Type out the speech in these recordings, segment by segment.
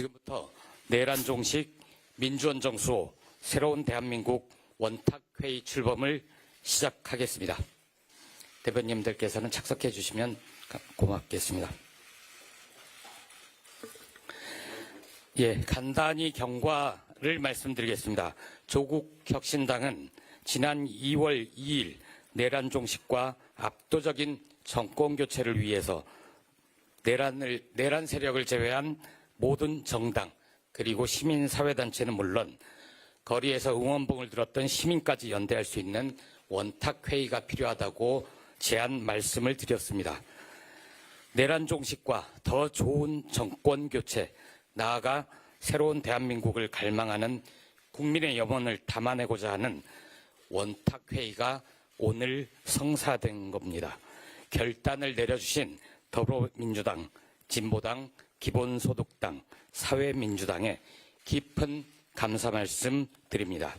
지금부터 내란종식 민주헌정수호 새로운 대한민국 원탁회의 출범을 시작하겠습니다. 대표님들께서는 착석해 주시면 고맙겠습니다. 간단히 경과를 말씀드리겠습니다. 조국혁신당은 지난 2월 2일 내란 종식과 압도적인 정권 교체를 위해서 내란 세력을 제외한 모든 정당 그리고 시민사회단체는 물론 거리에서 응원봉을 들었던 시민까지 연대할 수 있는 원탁회의가 필요하다고 제안 말씀을 드렸습니다. 내란 종식과 더 좋은 정권 교체, 나아가 새로운 대한민국을 갈망하는 국민의 염원을 담아내고자 하는 원탁회의가 오늘 성사된 겁니다. 결단을 내려주신 더불어민주당, 진보당, 기본소득당, 사회민주당에 깊은 감사 말씀 드립니다.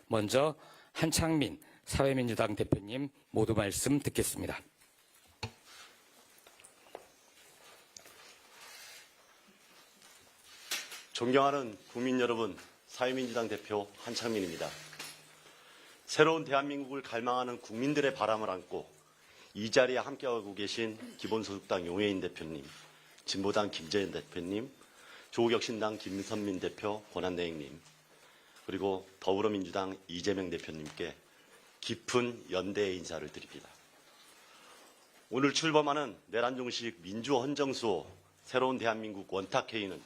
먼저 한창민 사회민주당 대표님 모두 말씀 듣겠습니다. 존경하는 국민 여러분, 사회민주당 대표 한창민입니다. 새로운 대한민국을 갈망하는 국민들의 바람을 안고 이 자리에 함께하고 계신 기본소득당 용해인 대표님, 진보당 김재현 대표님, 조국혁신당 김선민 대표, 권한대행님, 그리고 더불어민주당 이재명 대표님께 깊은 연대의 인사를 드립니다. 오늘 출범하는 내란종식 민주헌정수호 새로운 대한민국 원탁회의는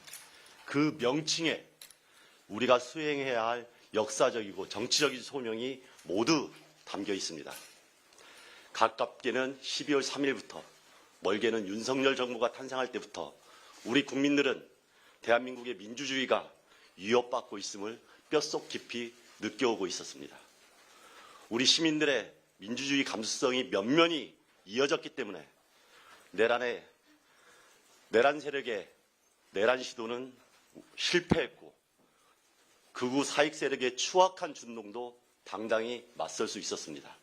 그 명칭에 우리가 수행해야 할 역사적이고 정치적인 소명이 모두 담겨 있습니다. 가깝게는 12월 3일부터 멀게는 윤석열 정부가 탄생할 때부터 우리 국민들은 대한민국의 민주주의가 위협받고 있음을 뼛속 깊이 느껴오고 있었습니다. 우리 시민들의 민주주의 감수성이 면면이 이어졌기 때문에 내란 세력의 내란 시도는 실패했고 극우 사익 세력의 추악한 준동도 당당히 맞설 수 있었습니다.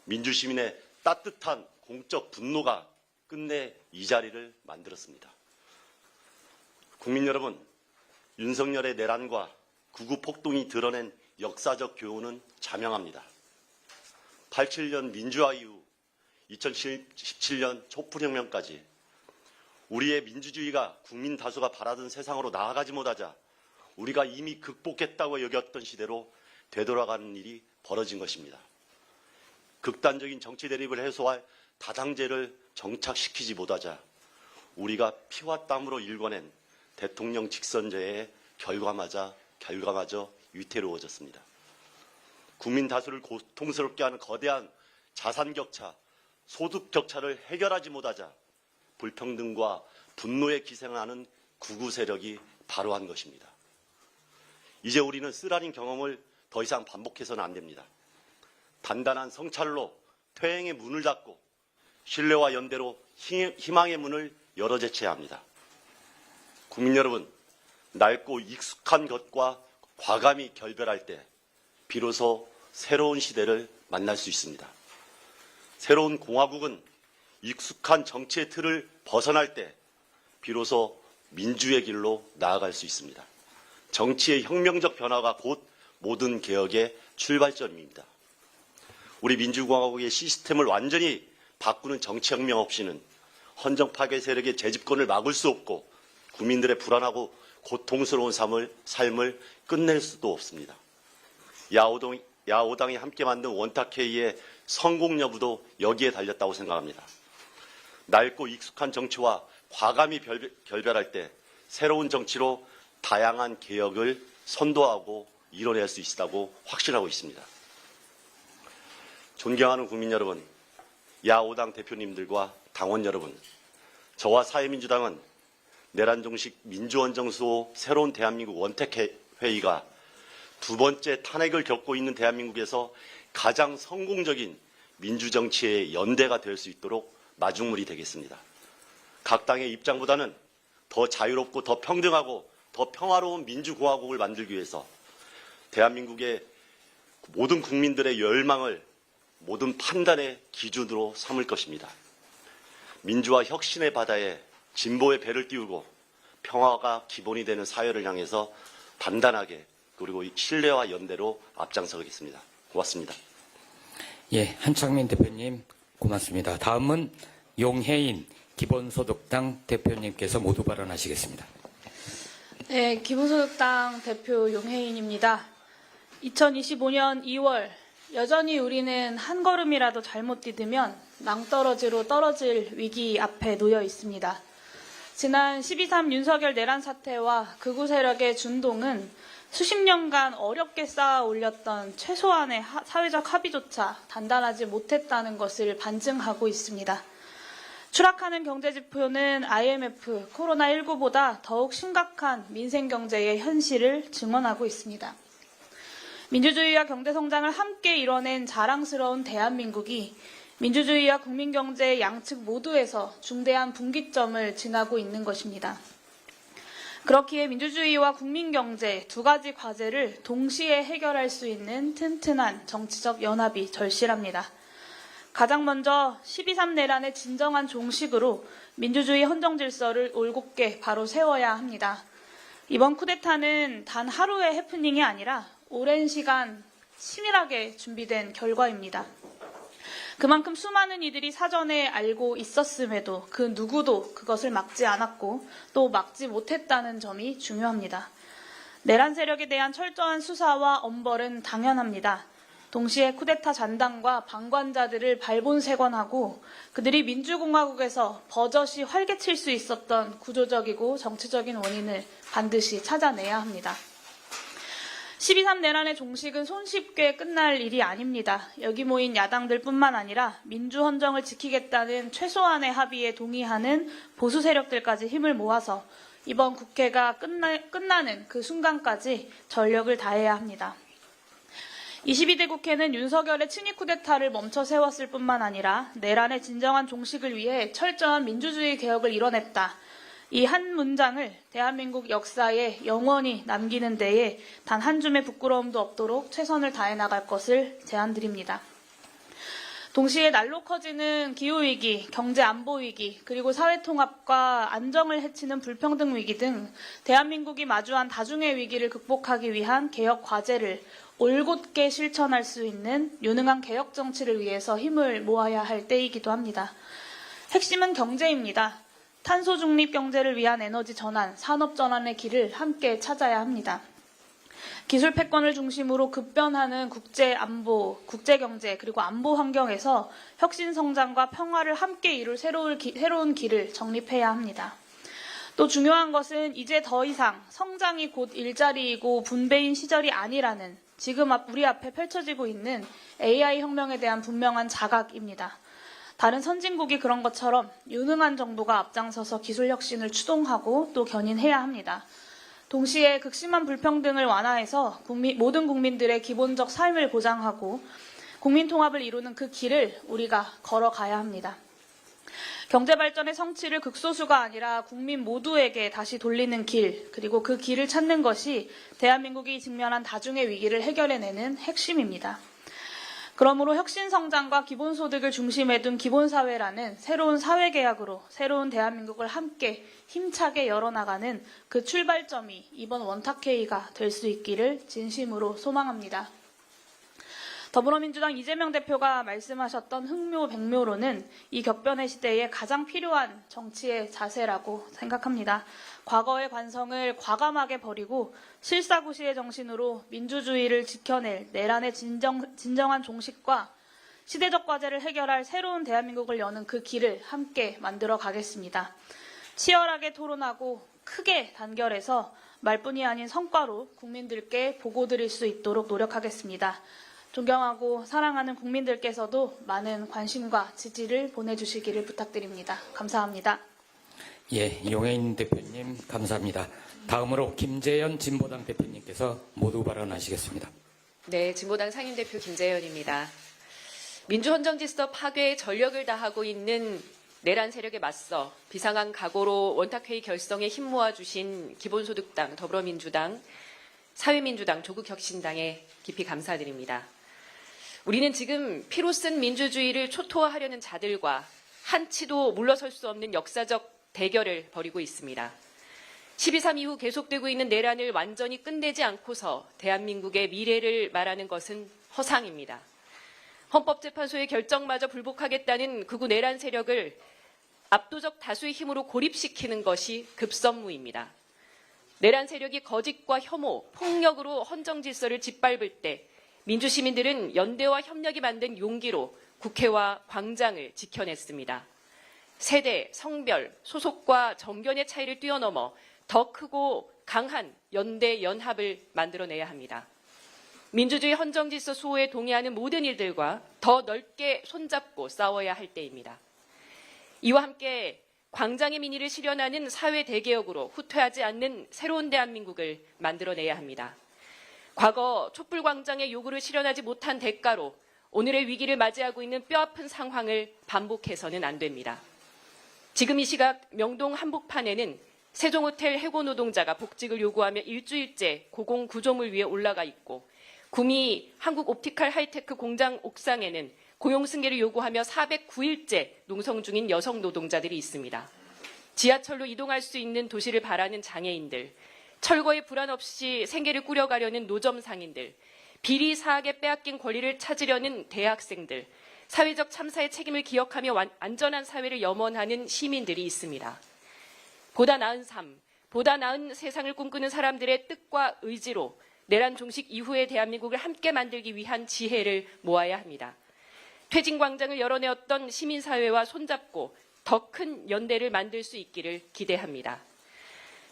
민주시민의 따뜻한 공적 분노가 끝내 이 자리를 만들었습니다. 국민 여러분, 윤석열의 내란과 극우 폭동이 드러낸 역사적 교훈은 자명합니다. 87년 민주화 이후 2017년 촛불혁명까지 우리의 민주주의가 국민 다수가 바라던 세상으로 나아가지 못하자 우리가 이미 극복했다고 여겼던 시대로 되돌아가는 일이 벌어진 것입니다. 극단적인 정치 대립을 해소할 다당제를 정착시키지 못하자 우리가 피와 땀으로 일궈낸 대통령 직선제의 결과마저 위태로워졌습니다. 국민 다수를 고통스럽게 하는 거대한 자산 격차, 소득 격차를 해결하지 못하자 불평등과 분노에 기생하는 극우 세력이 바로 한 것입니다. 이제 우리는 쓰라린 경험을 더 이상 반복해서는 안 됩니다. 단단한 성찰로 퇴행의 문을 닫고 신뢰와 연대로 희망의 문을 열어 제쳐야 합니다. 국민 여러분, 낡고 익숙한 것과 과감히 결별할 때 비로소 새로운 시대를 만날 수 있습니다. 새로운 공화국은 익숙한 정치의 틀을 벗어날 때 비로소 민주의 길로 나아갈 수 있습니다. 정치의 혁명적 변화가 곧 모든 개혁의 출발점입니다. 우리 민주공화국의 시스템을 완전히 바꾸는 정치혁명 없이는 헌정 파괴 세력의 재집권을 막을 수 없고 국민들의 불안하고 고통스러운 삶을 끝낼 수도 없습니다. 야오당이 함께 만든 원탁회의의 성공 여부도 여기에 달렸다고 생각합니다. 낡고 익숙한 정치와 과감히 결별할 때 새로운 정치로 다양한 개혁을 선도하고 이뤄낼 수 있다고 확신하고 있습니다. 존경하는 국민 여러분, 야5당 대표님들과 당원 여러분, 저와 사회민주당은 내란종식 민주헌정수호 새로운 대한민국 원탁회의가 두 번째 탄핵을 겪고 있는 대한민국에서 가장 성공적인 민주정치의 연대가 될 수 있도록 마중물이 되겠습니다. 각 당의 입장보다는 더 자유롭고 더 평등하고 더 평화로운 민주공화국을 만들기 위해서 대한민국의 모든 국민들의 열망을 모든 판단의 기준으로 삼을 것입니다. 민주화 혁신의 바다에 진보의 배를 띄우고 평화가 기본이 되는 사회를 향해서 단단하게 그리고 신뢰와 연대로 앞장서겠습니다. 고맙습니다. 예, 한창민 대표님 고맙습니다. 다음은 용혜인 기본소득당 대표님께서 모두 발언하시겠습니다. 네, 기본소득당 대표 용혜인입니다. 2025년 2월 여전히 우리는 한 걸음이라도 잘못 디디면 낭떠러지로 떨어질 위기 앞에 놓여 있습니다. 지난 12.3 윤석열 내란 사태와 극우 세력의 준동은 수십 년간 어렵게 쌓아 올렸던 최소한의 사회적 합의조차 단단하지 못했다는 것을 반증하고 있습니다. 추락하는 경제지표는 IMF, 코로나19보다 더욱 심각한 민생경제의 현실을 증언하고 있습니다. 민주주의와 경제성장을 함께 이뤄낸 자랑스러운 대한민국이 민주주의와 국민경제의 양측 모두에서 중대한 분기점을 지나고 있는 것입니다. 그렇기에 민주주의와 국민경제 두 가지 과제를 동시에 해결할 수 있는 튼튼한 정치적 연합이 절실합니다. 가장 먼저 12.3 내란의 진정한 종식으로 민주주의 헌정질서를 올곧게 바로 세워야 합니다. 이번 쿠데타는 단 하루의 해프닝이 아니라 오랜 시간 치밀하게 준비된 결과입니다. 그만큼 수많은 이들이 사전에 알고 있었음에도 그 누구도 그것을 막지 않았고 또 막지 못했다는 점이 중요합니다. 내란 세력에 대한 철저한 수사와 엄벌은 당연합니다. 동시에 쿠데타 잔당과 방관자들을 발본색원하고 그들이 민주공화국에서 버젓이 활개칠 수 있었던 구조적이고 정치적인 원인을 반드시 찾아내야 합니다. 12.3 내란의 종식은 손쉽게 끝날 일이 아닙니다. 여기 모인 야당들뿐만 아니라 민주헌정을 지키겠다는 최소한의 합의에 동의하는 보수 세력들까지 힘을 모아서 이번 국회가 끝나는 그 순간까지 전력을 다해야 합니다. 22대 국회는 윤석열의 친위 쿠데타를 멈춰 세웠을 뿐만 아니라 내란의 진정한 종식을 위해 철저한 민주주의 개혁을 이뤄냈다. 이 한 문장을 대한민국 역사에 영원히 남기는 데에 단 한 줌의 부끄러움도 없도록 최선을 다해 나갈 것을 제안드립니다. 동시에 날로 커지는 기후위기, 경제안보위기, 그리고 사회통합과 안정을 해치는 불평등 위기 등 대한민국이 마주한 다중의 위기를 극복하기 위한 개혁 과제를 올곧게 실천할 수 있는 유능한 개혁 정치를 위해서 힘을 모아야 할 때이기도 합니다. 핵심은 경제입니다. 탄소 중립 경제를 위한 에너지 전환, 산업 전환의 길을 함께 찾아야 합니다. 기술 패권을 중심으로 급변하는 국제 안보, 국제 경제 그리고 안보 환경에서 혁신 성장과 평화를 함께 이룰 새로운 길을 정립해야 합니다. 또 중요한 것은 이제 더 이상 성장이 곧 일자리이고 분배인 시절이 아니라는 지금 우리 앞에 펼쳐지고 있는 AI 혁명에 대한 분명한 자각입니다. 다른 선진국이 그런 것처럼 유능한 정부가 앞장서서 기술 혁신을 추동하고 또 견인해야 합니다. 동시에 극심한 불평등을 완화해서 모든 국민들의 기본적 삶을 보장하고 국민 통합을 이루는 그 길을 우리가 걸어가야 합니다. 경제발전의 성취를 극소수가 아니라 국민 모두에게 다시 돌리는 길, 그리고 그 길을 찾는 것이 대한민국이 직면한 다중의 위기를 해결해내는 핵심입니다. 그러므로 혁신성장과 기본소득을 중심에 둔 기본사회라는 새로운 사회계약으로 새로운 대한민국을 함께 힘차게 열어나가는 그 출발점이 이번 원탁회의가 될 수 있기를 진심으로 소망합니다. 더불어민주당 이재명 대표가 말씀하셨던 흑묘, 백묘로는 이 격변의 시대에 가장 필요한 정치의 자세라고 생각합니다. 과거의 관성을 과감하게 버리고 실사구시의 정신으로 민주주의를 지켜낼 내란의 진정한 종식과 시대적 과제를 해결할 새로운 대한민국을 여는 그 길을 함께 만들어 가겠습니다. 치열하게 토론하고 크게 단결해서 말뿐이 아닌 성과로 국민들께 보고드릴 수 있도록 노력하겠습니다. 존경하고 사랑하는 국민들께서도 많은 관심과 지지를 보내주시기를 부탁드립니다. 감사합니다. 예, 용혜인 대표님 감사합니다. 다음으로 김재현 진보당 대표님께서 모두 발언하시겠습니다. 네, 진보당 상임대표 김재현입니다. 민주헌정질서 파괴에 전력을 다하고 있는 내란 세력에 맞서 비상한 각오로 원탁회의 결성에 힘 모아주신 기본소득당, 더불어민주당, 사회민주당, 조국혁신당에 깊이 감사드립니다. 우리는 지금 피로 쓴 민주주의를 초토화하려는 자들과 한치도 물러설 수 없는 역사적 대결을 벌이고 있습니다. 12.3 이후 계속되고 있는 내란을 완전히 끝내지 않고서 대한민국의 미래를 말하는 것은 허상입니다. 헌법재판소의 결정마저 불복하겠다는 극우 내란 세력을 압도적 다수의 힘으로 고립시키는 것이 급선무입니다. 내란 세력이 거짓과 혐오, 폭력으로 헌정 질서를 짓밟을 때 민주시민들은 연대와 협력이 만든 용기로 국회와 광장을 지켜냈습니다. 세대, 성별, 소속과 정견의 차이를 뛰어넘어 더 크고 강한 연대, 연합을 만들어내야 합니다. 민주주의 헌정질서 수호에 동의하는 모든 일들과 더 넓게 손잡고 싸워야 할 때입니다. 이와 함께 광장의 민의를 실현하는 사회 대개혁으로 후퇴하지 않는 새로운 대한민국을 만들어내야 합니다. 과거 촛불광장의 요구를 실현하지 못한 대가로 오늘의 위기를 맞이하고 있는 뼈아픈 상황을 반복해서는 안 됩니다. 지금 이 시각 명동 한복판에는 세종호텔 해고 노동자가 복직을 요구하며 일주일째 고공구조물 위에 올라가 있고 구미 한국옵티칼 하이테크 공장 옥상에는 고용 승계를 요구하며 409일째 농성 중인 여성 노동자들이 있습니다. 지하철로 이동할 수 있는 도시를 바라는 장애인들, 철거의 불안 없이 생계를 꾸려가려는 노점 상인들, 비리 사학에 빼앗긴 권리를 찾으려는 대학생들, 사회적 참사의 책임을 기억하며 안전한 사회를 염원하는 시민들이 있습니다. 보다 나은 삶, 보다 나은 세상을 꿈꾸는 사람들의 뜻과 의지로 내란 종식 이후의 대한민국을 함께 만들기 위한 지혜를 모아야 합니다. 퇴진광장을 열어내었던 시민사회와 손잡고 더 큰 연대를 만들 수 있기를 기대합니다.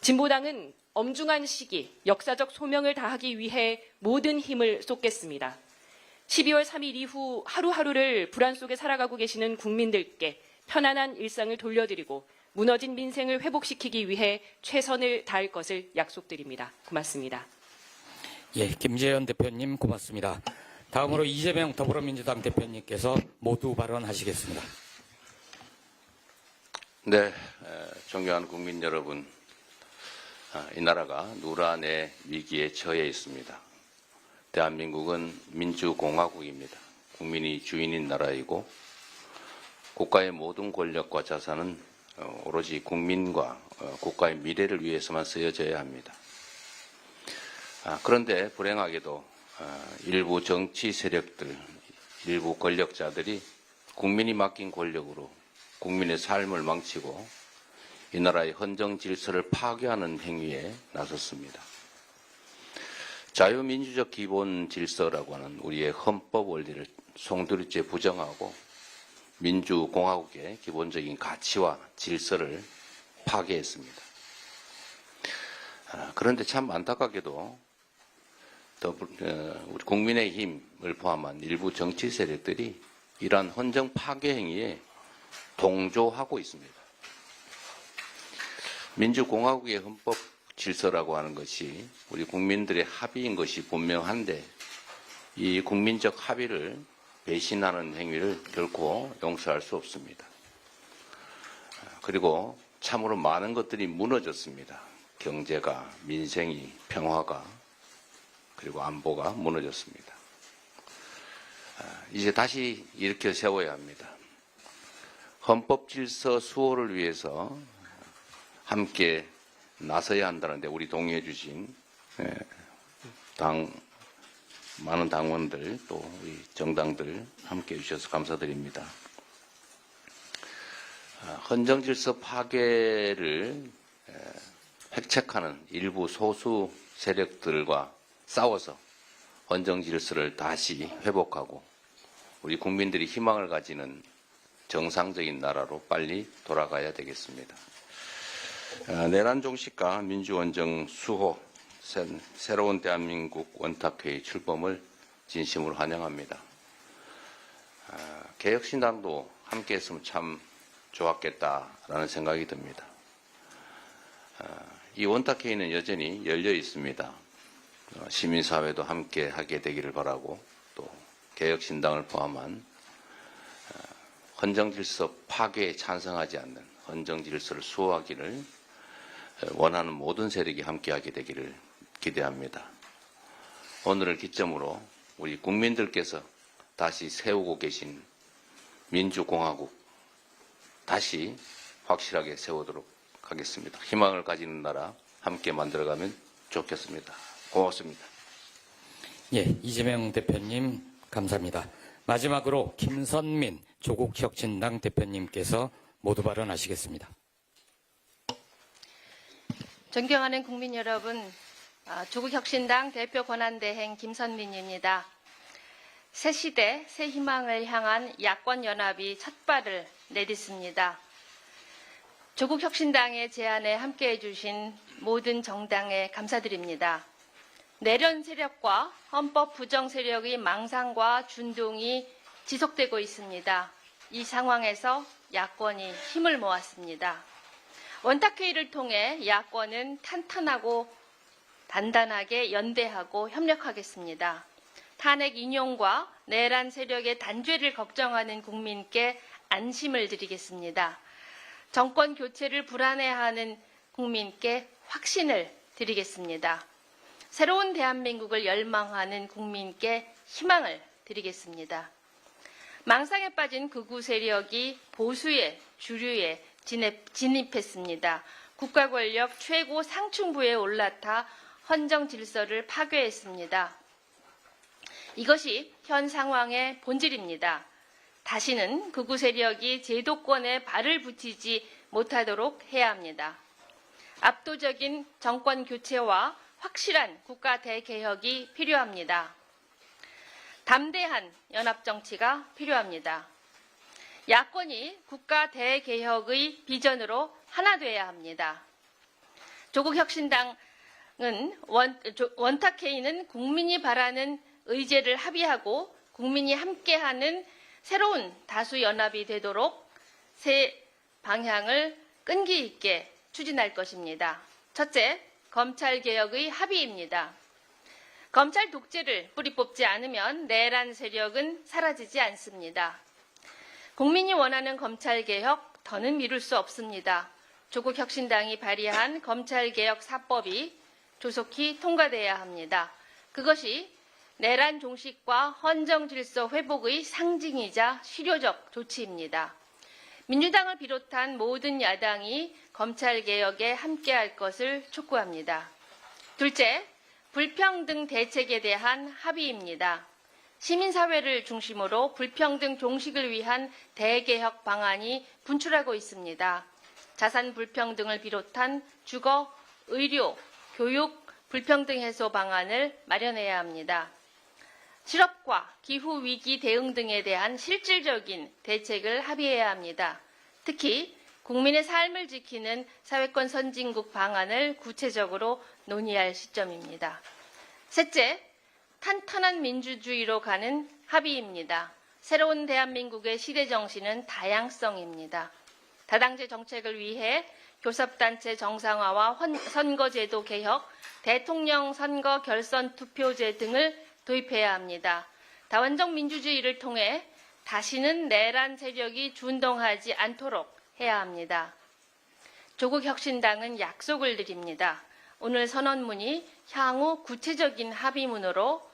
진보당은 엄중한 시기, 역사적 소명을 다하기 위해 모든 힘을 쏟겠습니다. 12월 3일 이후 하루하루를 불안 속에 살아가고 계시는 국민들께 편안한 일상을 돌려드리고 무너진 민생을 회복시키기 위해 최선을 다할 것을 약속드립니다. 고맙습니다. 예, 김재현 대표님 고맙습니다. 다음으로 이재명 더불어민주당 대표님께서 모두 발언하시겠습니다. 네, 존경하는 국민 여러분, 이 나라가 누란의 위기에 처해 있습니다. 대한민국은 민주공화국입니다. 국민이 주인인 나라이고 국가의 모든 권력과 자산은 오로지 국민과 국가의 미래를 위해서만 쓰여져야 합니다. 그런데 불행하게도 일부 정치 세력들, 일부 권력자들이 국민이 맡긴 권력으로 국민의 삶을 망치고 이 나라의 헌정 질서를 파괴하는 행위에 나섰습니다. 자유민주적 기본 질서라고 하는 우리의 헌법 원리를 송두리째 부정하고 민주공화국의 기본적인 가치와 질서를 파괴했습니다. 그런데 참 안타깝게도 우리 국민의힘을 포함한 일부 정치 세력들이 이러한 헌정 파괴 행위에 동조하고 있습니다. 민주공화국의 헌법 질서라고 하는 것이 우리 국민들의 합의인 것이 분명한데 이 국민적 합의를 배신하는 행위를 결코 용서할 수 없습니다. 그리고 참으로 많은 것들이 무너졌습니다. 경제가, 민생이, 평화가, 그리고 안보가 무너졌습니다. 이제 다시 일으켜 세워야 합니다. 헌법 질서 수호를 위해서 함께 나서야 한다는데 우리 동의해 주신 많은 당원들 또 우리 정당들 함께 해 주셔서 감사드립니다. 헌정 질서 파괴를 획책하는 일부 소수 세력들과 싸워서 헌정 질서를 다시 회복하고 우리 국민들이 희망을 가지는 정상적인 나라로 빨리 돌아가야 되겠습니다. 내란 종식과 민주원정 수호, 새로운 대한민국 원탁회의 출범을 진심으로 환영합니다. 개혁신당도 함께 했으면 참 좋았겠다라는 생각이 듭니다. 이 원탁회의는 여전히 열려 있습니다. 시민사회도 함께 하게 되기를 바라고 또 개혁신당을 포함한 헌정질서 파괴에 찬성하지 않는 헌정질서를 수호하기를 원하는 모든 세력이 함께하게 되기를 기대합니다. 오늘을 기점으로 우리 국민들께서 다시 세우고 계신 민주공화국 다시 확실하게 세우도록 하겠습니다. 희망을 가지는 나라, 함께 만들어가면 좋겠습니다. 고맙습니다. 예, 이재명 대표님 감사합니다. 마지막으로 김선민 조국혁신당 대표님께서 모두 발언하시겠습니다. 존경하는 국민 여러분, 조국혁신당 대표 권한대행 김선민입니다. 새 시대, 새 희망을 향한 야권연합이 첫 발을 내딛습니다. 조국혁신당의 제안에 함께해 주신 모든 정당에 감사드립니다. 내련 세력과 헌법 부정 세력의 망상과 준동이 지속되고 있습니다. 이 상황에서 야권이 힘을 모았습니다. 원탁회의를 통해 야권은 탄탄하고 단단하게 연대하고 협력하겠습니다. 탄핵 인용과 내란 세력의 단죄를 걱정하는 국민께 안심을 드리겠습니다. 정권 교체를 불안해하는 국민께 확신을 드리겠습니다. 새로운 대한민국을 열망하는 국민께 희망을 드리겠습니다. 망상에 빠진 극우 세력이 보수의 주류에 진입했습니다. 국가 권력 최고 상층부에 올라타 헌정 질서를 파괴했습니다. 이것이 현 상황의 본질입니다. 다시는 극우 세력이 제도권에 발을 붙이지 못하도록 해야 합니다. 압도적인 정권 교체와 확실한 국가 대개혁이 필요합니다. 담대한 연합정치가 필요합니다. 야권이 국가 대개혁의 비전으로 하나 되어야 합니다. 조국혁신당은 원탁회의는 국민이 바라는 의제를 합의하고 국민이 함께하는 새로운 다수 연합이 되도록 새 방향을 끈기 있게 추진할 것입니다. 첫째, 검찰개혁의 합의입니다. 검찰 독재를 뿌리 뽑지 않으면 내란 세력은 사라지지 않습니다. 국민이 원하는 검찰개혁 더는 미룰 수 없습니다. 조국혁신당이 발의한 검찰개혁 4법이 조속히 통과돼야 합니다. 그것이 내란 종식과 헌정 질서 회복의 상징이자 실효적 조치입니다. 민주당을 비롯한 모든 야당이 검찰개혁에 함께할 것을 촉구합니다. 둘째, 불평등 대책에 대한 합의입니다. 시민사회를 중심으로 불평등 종식을 위한 대개혁 방안이 분출하고 있습니다. 자산 불평등을 비롯한 주거, 의료, 교육 불평등 해소 방안을 마련해야 합니다. 실업과 기후위기 대응 등에 대한 실질적인 대책을 합의해야 합니다. 특히 국민의 삶을 지키는 사회권 선진국 방안을 구체적으로 논의할 시점입니다. 셋째, 탄탄한 민주주의로 가는 합의입니다. 새로운 대한민국의 시대 정신은 다양성입니다. 다당제 정책을 위해 교섭단체 정상화와 선거제도 개혁, 대통령 선거 결선 투표제 등을 도입해야 합니다. 다원적 민주주의를 통해 다시는 내란 세력이 준동하지 않도록 해야 합니다. 조국혁신당은 약속을 드립니다. 오늘 선언문이 향후 구체적인 합의문으로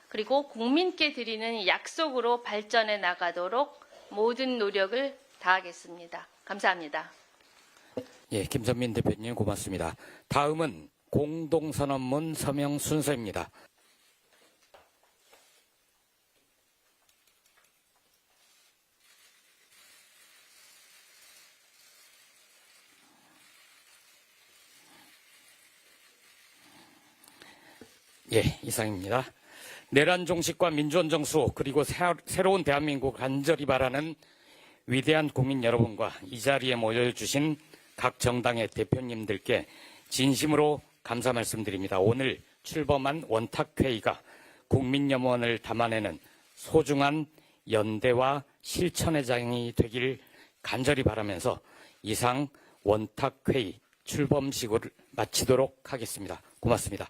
그리고 국민께 드리는 약속으로 발전해 나가도록 모든 노력을 다하겠습니다. 감사합니다. 예, 김선민 대표님 고맙습니다. 다음은 공동선언문 서명 순서입니다. 예, 이상입니다. 내란 종식과 민주원 정수 그리고 새로운 대한민국 간절히 바라는 위대한 국민 여러분과 이 자리에 모여주신 각 정당의 대표님들께 진심으로 감사 말씀드립니다. 오늘 출범한 원탁회의가 국민염원을 담아내는 소중한 연대와 실천의 장이 되길 간절히 바라면서 이상 원탁회의 출범식을 마치도록 하겠습니다. 고맙습니다.